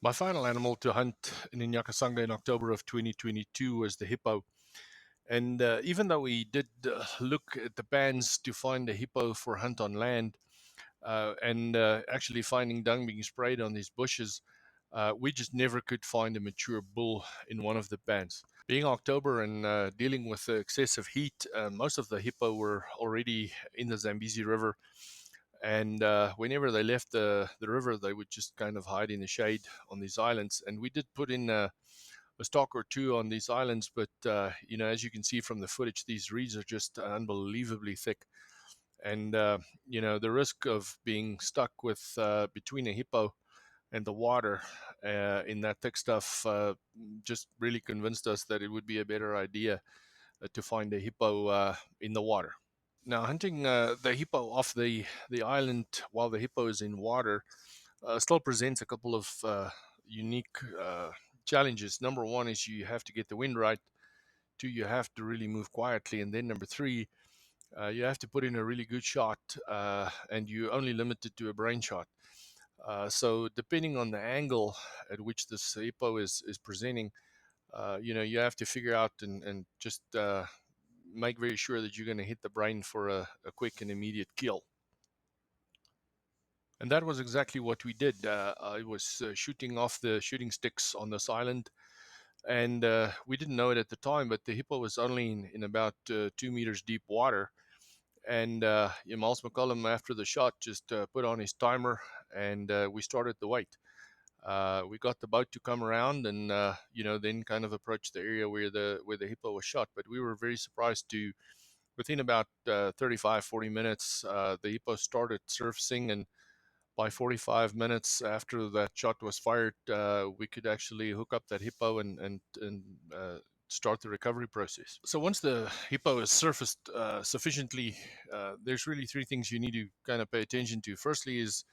My final animal to hunt in Nyakasanga in October of 2022 was the hippo. And even though we did look at the bands to find a hippo for hunt on land, and actually finding dung being sprayed on these bushes, we just never could find a mature bull in one of the bands. Being October and dealing with the excessive heat, most of the hippo were already in the Zambezi River. And whenever they left the river, they would just kind of hide in the shade on these islands. And we did put in a stalk or two on these islands, but as you can see from the footage, these reeds are just unbelievably thick. And the risk of being stuck with between a hippo and the water in that thick stuff just really convinced us that it would be a better idea to find a hippo in the water. Now, hunting the hippo off the island while the hippo is in water still presents a couple of unique challenges. Number one is you have to get the wind right. Two, you have to really move quietly. And then number three, you have to put in a really good shot, and you only limit it to a brain shot. So depending on the angle at which this hippo is presenting, you have to figure out and just make very sure that you're going to hit the brain for a quick and immediate kill. And that was exactly what we did. I was shooting off the shooting sticks on this island, and we didn't know it at the time, but the hippo was only in about 2 meters deep water. And Miles McCollum, after the shot, just put on his timer, and we started the wait. We got the boat to come around, and then kind of approach the area where the hippo was shot. But we were very surprised to, within about 35, 40 minutes, the hippo started surfacing, and by 45 minutes after that shot was fired, we could actually hook up that hippo and start the recovery process. So once the hippo is surfaced sufficiently, there's really three things you need to kind of pay attention to. Firstly is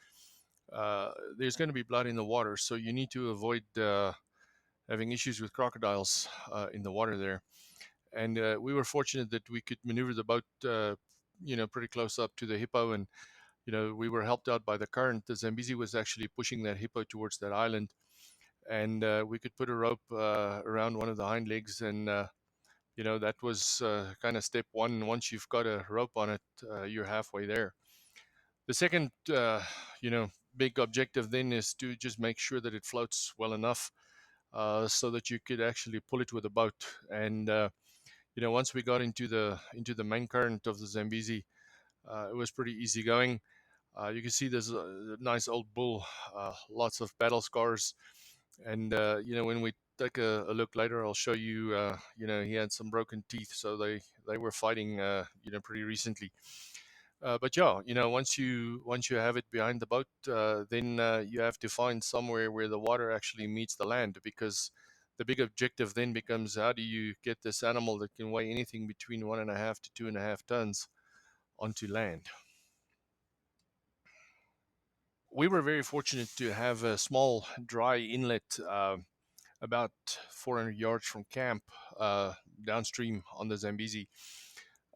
there's going to be blood in the water, so you need to avoid having issues with crocodiles in the water there. And we were fortunate that we could maneuver the boat, pretty close up to the hippo, and we were helped out by the current. The Zambezi was actually pushing that hippo towards that island, and we could put a rope around one of the hind legs, and that was kind of step one. Once you've got a rope on it, you're halfway there. The second, big objective then is to just make sure that it floats well enough so that you could actually pull it with a boat. And once we got into the main current of the Zambezi, it was pretty easy going. You can see there's a nice old bull, lots of battle scars, and when we take a look later, I'll show you. He had some broken teeth, so they were fighting, pretty recently. But yeah, once you have it behind the boat, then you have to find somewhere where the water actually meets the land, because the big objective then becomes, how do you get this animal that can weigh anything between 1.5 to 2.5 tons onto land? We were very fortunate to have a small dry inlet about 400 yards from camp, downstream on the Zambezi.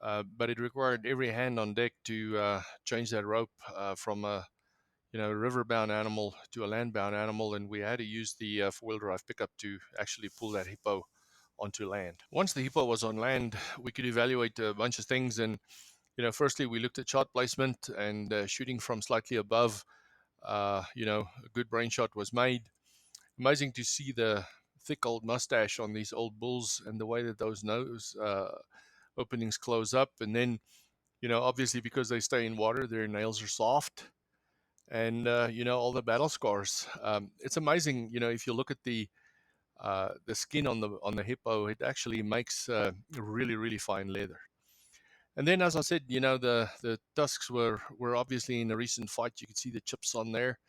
But it required every hand on deck to change that rope from a river-bound animal to a land-bound animal, and we had to use the four-wheel drive pickup to actually pull that hippo onto land. Once the hippo was on land, we could evaluate a bunch of things, and firstly we looked at shot placement and shooting from slightly above. A good brain shot was made. Amazing to see the thick old mustache on these old bulls and the way that those nose openings close up. And then, obviously because they stay in water, their nails are soft. And, all the battle scars. It's amazing, if you look at the skin on the hippo, it actually makes really, really fine leather. And then, as I said, the tusks were obviously in a recent fight. You could see the chips on there,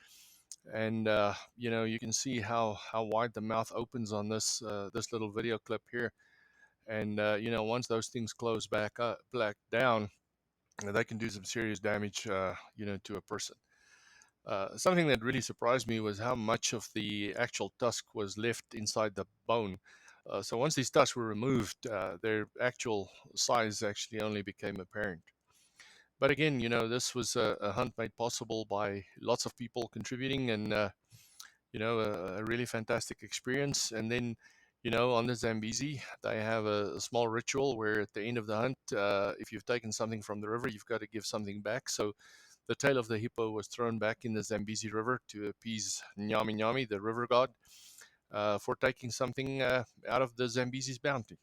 and you can see how wide the mouth opens on this little video clip here. And once those things close back down, they can do some serious damage, to a person. Something that really surprised me was how much of the actual tusk was left inside the bone. So once these tusks were removed, their actual size actually only became apparent. But again, this was a hunt made possible by lots of people contributing, and a really fantastic experience. And then, on the Zambezi, they have a small ritual where at the end of the hunt, if you've taken something from the river, you've got to give something back. So the tail of the hippo was thrown back in the Zambezi River to appease Nyami Nyami, the river god, for taking something out of the Zambezi's bounty.